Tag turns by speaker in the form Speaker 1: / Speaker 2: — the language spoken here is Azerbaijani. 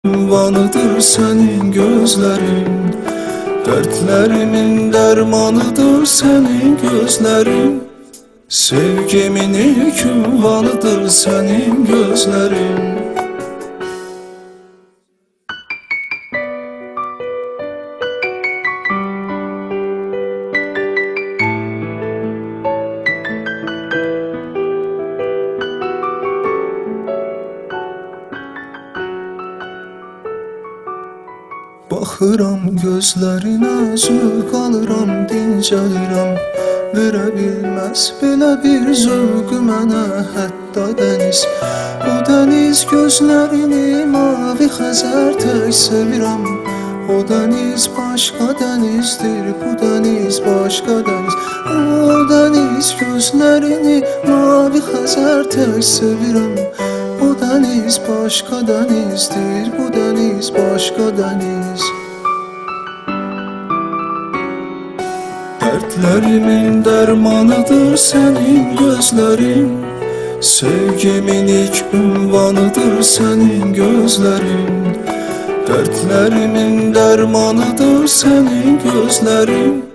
Speaker 1: Ünvanıdır senin gözlerin, dertlerimin dermanıdır senin gözlerin. Sevgimin ilk ünvanıdır senin gözlerin. Baxıram gözlərinə, zövq alıram, dincəlirəm. Verə bilməz belə bir zövqü mənə hətta dəniz. Bu dəniz gözlərini mavi Xəzər tək sevirəm. O dəniz başqa dənizdir, bu dəniz başqa dəniz. O dəniz gözlərini mavi Xəzər tək sevirəm. O dəniz başqa dənizdir, bu dəniz başqa dəniz. Dertlerimin dermanıdır senin gözlerin, sevgimin ilk ünvanıdır senin gözlerin. Dertlerimin dermanıdır senin gözlerin.